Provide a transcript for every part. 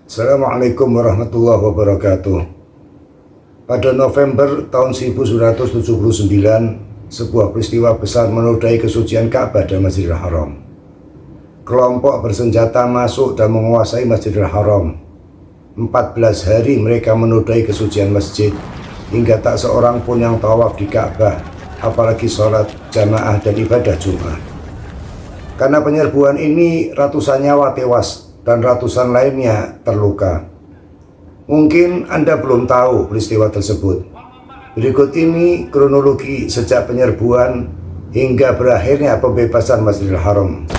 Assalamualaikum warahmatullahi wabarakatuh. Pada November tahun 1979, sebuah peristiwa besar menodai kesucian Ka'bah dan Masjidil Haram. Kelompok bersenjata masuk dan menguasai Masjidil Haram. 14 hari mereka menodai kesucian masjid, hingga tak seorang pun yang tawaf di Ka'bah, apalagi sholat jamaah dan ibadah Jumat. Karena penyerbuan ini, ratusan nyawa tewas dan ratusan lainnya terluka. Mungkin Anda belum tahu peristiwa tersebut. Berikut ini kronologi sejak penyerbuan hingga berakhirnya pembebasan Masjidil Haram.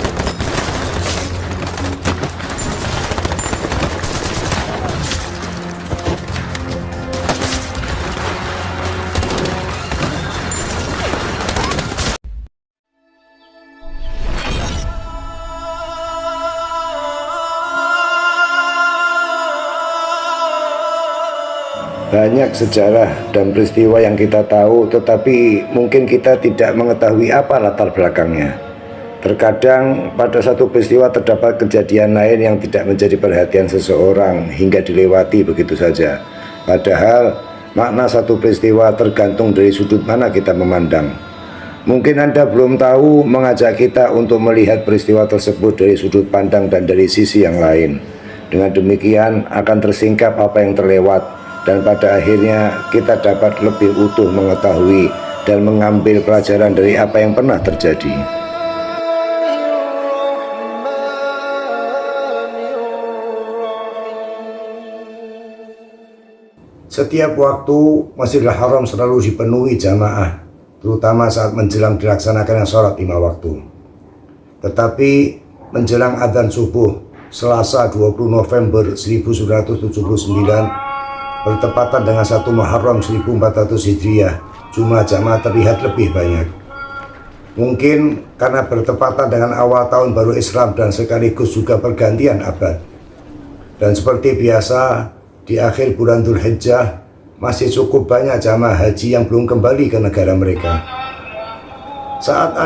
Banyak sejarah dan peristiwa yang kita tahu, tetapi mungkin kita tidak mengetahui apa latar belakangnya. Terkadang pada satu peristiwa terdapat kejadian lain yang tidak menjadi perhatian seseorang hingga dilewati begitu saja. Padahal makna satu peristiwa tergantung dari sudut mana kita memandang. Mungkin Anda belum tahu mengajak kita untuk melihat peristiwa tersebut dari sudut pandang dan dari sisi yang lain. Dengan demikian akan tersingkap apa yang terlewat, dan pada akhirnya kita dapat lebih utuh mengetahui dan mengambil pelajaran dari apa yang pernah terjadi. Setiap waktu Masjidil Haram selalu dipenuhi jamaah, terutama saat menjelang dilaksanakannya sholat 5 waktu. Tetapi menjelang adzan subuh Selasa 20 November 1979 bertepatan dengan 1 Muharram 1400 Hijriah, jumlah jamaah terlihat lebih banyak. Mungkin karena bertepatan dengan awal tahun baru Islam dan sekaligus juga pergantian abad. Dan seperti biasa, di akhir bulan Dzulhijjah masih cukup banyak jamaah haji yang belum kembali ke negara mereka. Saat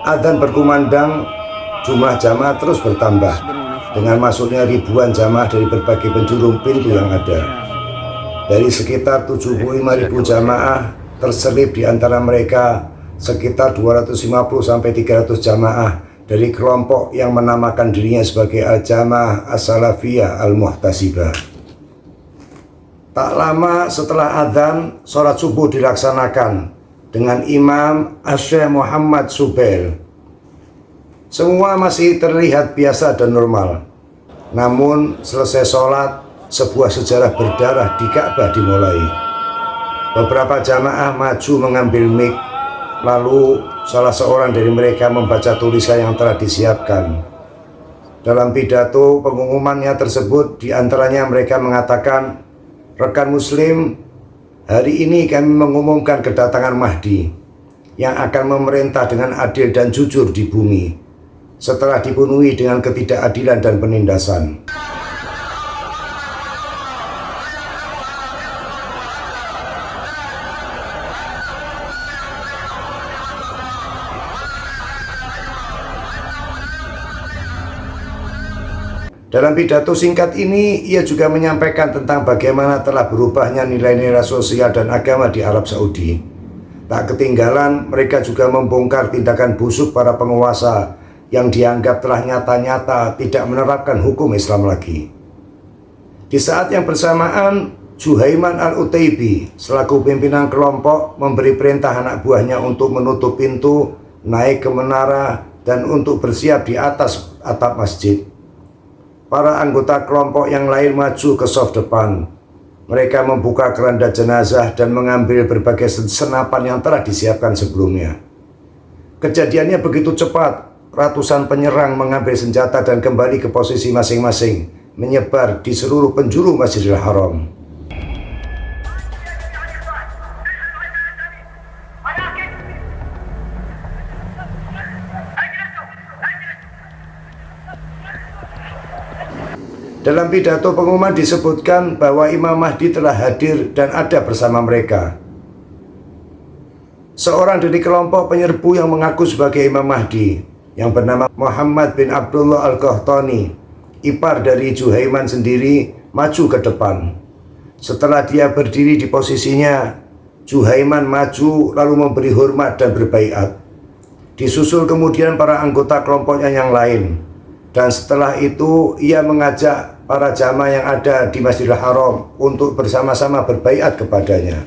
adzan berkumandang, jumlah jamaah terus bertambah dengan masuknya ribuan jamaah dari berbagai penjuru pintu yang ada. Dari sekitar 75.000 jamaah, terselip di antara mereka sekitar 250-300 jamaah dari kelompok yang menamakan dirinya sebagai Al-Jamaah As-Salafiyah Al-Muhtasibah. Tak lama setelah adzan, sholat subuh dilaksanakan dengan Imam Syekh Muhammad Zubair. Semua masih terlihat biasa dan normal. Namun selesai sholat, sebuah sejarah berdarah di Ka'bah dimulai. Beberapa jamaah maju mengambil mic, lalu salah seorang dari mereka membaca tulisan yang telah disiapkan. Dalam pidato pengumumannya tersebut, diantaranya mereka mengatakan, "Rekan Muslim, hari ini kami mengumumkan kedatangan Mahdi yang akan memerintah dengan adil dan jujur di bumi setelah dipenuhi dengan ketidakadilan dan penindasan." Dalam pidato singkat ini, ia juga menyampaikan tentang bagaimana telah berubahnya nilai-nilai sosial dan agama di Arab Saudi. Tak ketinggalan, mereka juga membongkar tindakan busuk para penguasa yang dianggap telah nyata-nyata tidak menerapkan hukum Islam lagi. Di saat yang bersamaan, Juhaiman Al-Utaibi selaku pimpinan kelompok memberi perintah anak buahnya untuk menutup pintu, naik ke menara, dan untuk bersiap di atas atap masjid. Para anggota kelompok yang lain maju ke saf depan. Mereka membuka keranda jenazah dan mengambil berbagai senapan yang telah disiapkan sebelumnya. Kejadiannya begitu cepat, ratusan penyerang mengambil senjata dan kembali ke posisi masing-masing, menyebar di seluruh penjuru Masjidil Haram. Dalam pidato pengumuman disebutkan bahwa Imam Mahdi telah hadir dan ada bersama mereka. Seorang dari kelompok penyerbu yang mengaku sebagai Imam Mahdi, yang bernama Muhammad bin Abdullah Al-Qahtani, ipar dari Juhaiman sendiri, maju ke depan. Setelah dia berdiri di posisinya, Juhaiman maju lalu memberi hormat dan berbaiat. Disusul kemudian para anggota kelompoknya yang lain. Dan setelah itu ia mengajak para jamaah yang ada di Masjidil Haram untuk bersama-sama berbaiat kepadanya.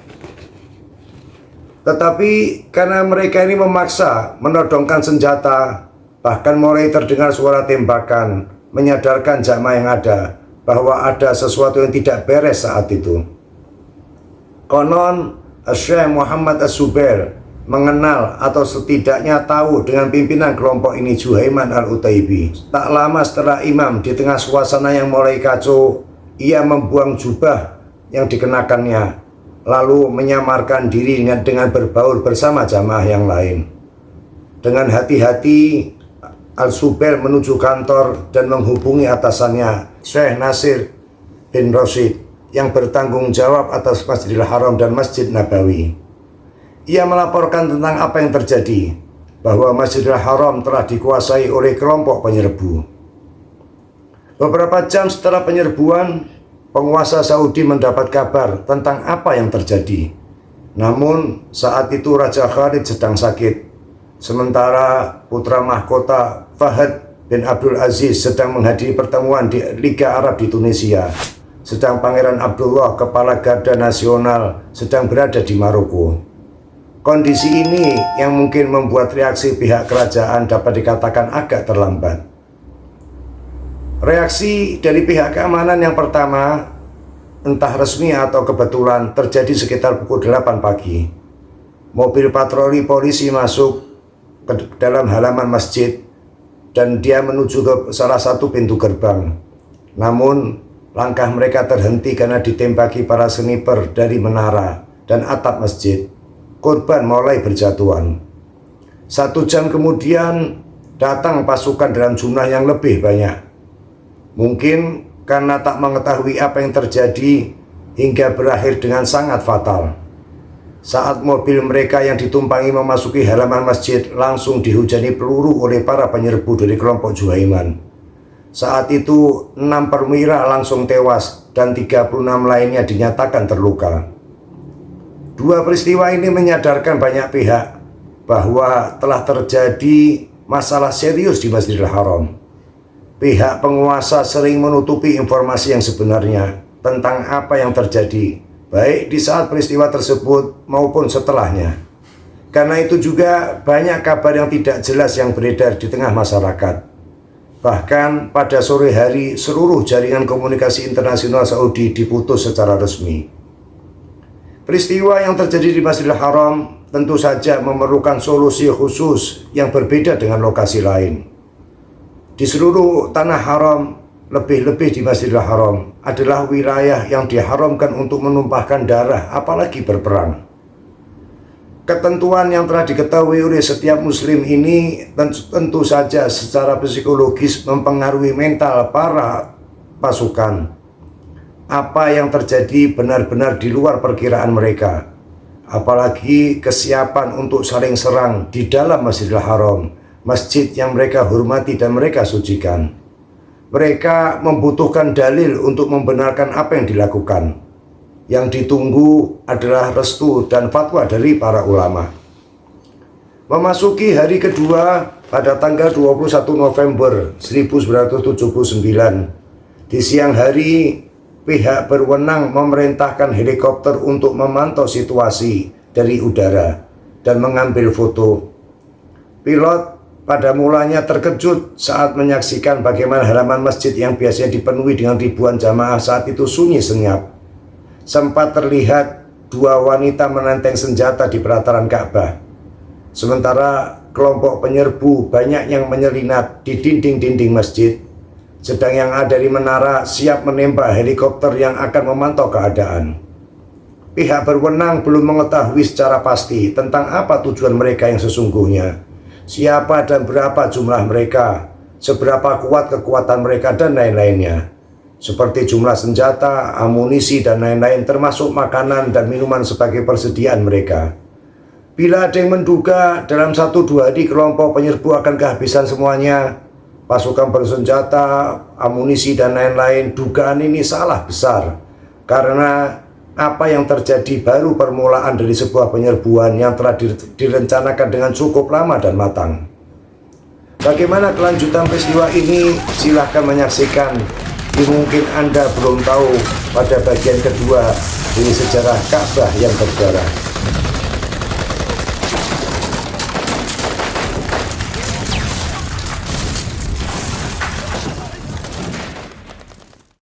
Tetapi karena mereka ini memaksa menodongkan senjata, bahkan mulai terdengar suara tembakan, menyadarkan jamaah yang ada bahwa ada sesuatu yang tidak beres saat itu. Konon Syekh Muhammad As-Zubair mengenal atau setidaknya tahu dengan pimpinan kelompok ini, Juhaiman Al-Utaibi. Tak lama setelah imam di tengah suasana yang mulai kacau, ia membuang jubah yang dikenakannya, lalu menyamarkan diri dengan berbaur bersama jamaah yang lain. Dengan hati-hati, Al-Zubair menuju kantor dan menghubungi atasannya, Syekh Nasir bin Rashid, yang bertanggung jawab atas Masjidil Haram dan Masjid Nabawi. Ia melaporkan tentang apa yang terjadi, bahwa Masjidil Haram telah dikuasai oleh kelompok penyerbu. Beberapa jam setelah penyerbuan, penguasa Saudi mendapat kabar tentang apa yang terjadi. Namun saat itu Raja Khalid sedang sakit, sementara putra mahkota Fahad bin Abdul Aziz sedang menghadiri pertemuan di Liga Arab di Tunisia, sedang Pangeran Abdullah, kepala Garda Nasional, sedang berada di Maroko. Kondisi ini yang mungkin membuat reaksi pihak kerajaan dapat dikatakan agak terlambat. Reaksi dari pihak keamanan yang pertama, entah resmi atau kebetulan, terjadi sekitar pukul 8 pagi. Mobil patroli polisi masuk ke dalam halaman masjid dan dia menuju ke salah satu pintu gerbang. Namun langkah mereka terhenti karena ditembaki para sniper dari menara dan atap masjid. Korban mulai berjatuhan. 1 jam kemudian datang pasukan dalam jumlah yang lebih banyak. Mungkin karena tak mengetahui apa yang terjadi hingga berakhir dengan sangat fatal. Saat mobil mereka yang ditumpangi memasuki halaman masjid, langsung dihujani peluru oleh para penyerbu dari kelompok Juhaiman. Saat itu 6 perwira langsung tewas dan 36 lainnya dinyatakan terluka. Dua peristiwa ini menyadarkan banyak pihak bahwa telah terjadi masalah serius di Masjidil Haram. Pihak penguasa sering menutupi informasi yang sebenarnya tentang apa yang terjadi, baik di saat peristiwa tersebut maupun setelahnya. Karena itu juga banyak kabar yang tidak jelas yang beredar di tengah masyarakat. Bahkan pada sore hari, seluruh jaringan komunikasi internasional Saudi diputus secara resmi. Peristiwa yang terjadi di Masjidil Haram tentu saja memerlukan solusi khusus yang berbeda dengan lokasi lain. Di seluruh tanah haram, lebih-lebih di Masjidil Haram, adalah wilayah yang diharamkan untuk menumpahkan darah, apalagi berperang. Ketentuan yang telah diketahui oleh setiap muslim ini tentu saja secara psikologis mempengaruhi mental para pasukan. Apa yang terjadi benar-benar di luar perkiraan mereka, apalagi kesiapan untuk saling serang di dalam Masjidil Haram, masjid yang mereka hormati dan mereka sucikan. Mereka membutuhkan dalil untuk membenarkan apa yang dilakukan. Yang ditunggu adalah restu dan fatwa dari para ulama. Memasuki hari kedua pada tanggal 21 November 1979, di siang hari, pihak berwenang memerintahkan helikopter untuk memantau situasi dari udara dan mengambil foto. Pilot pada mulanya terkejut saat menyaksikan bagaimana halaman masjid yang biasanya dipenuhi dengan ribuan jamaah saat itu sunyi senyap. Sempat terlihat 2 wanita menenteng senjata di pelataran Ka'bah. Sementara kelompok penyerbu banyak yang menyelinap di dinding-dinding masjid. Sedang yang ada di menara siap menembak helikopter yang akan memantau keadaan. Pihak berwenang belum mengetahui secara pasti tentang apa tujuan mereka yang sesungguhnya, siapa dan berapa jumlah mereka, seberapa kuat kekuatan mereka dan lain-lainnya, seperti jumlah senjata, amunisi dan lain-lain, termasuk makanan dan minuman sebagai persediaan mereka. Bila ada yang menduga dalam 1-2 hari kelompok penyerbu akan kehabisan semuanya, pasukan bersenjata, amunisi dan lain-lain. Dugaan ini salah besar, karena apa yang terjadi baru permulaan dari sebuah penyerbuan yang telah direncanakan dengan cukup lama dan matang. Bagaimana kelanjutan peristiwa ini? Silahkan menyaksikan. Mungkin Anda belum tahu pada bagian kedua dari sejarah Ka'bah yang berdarah.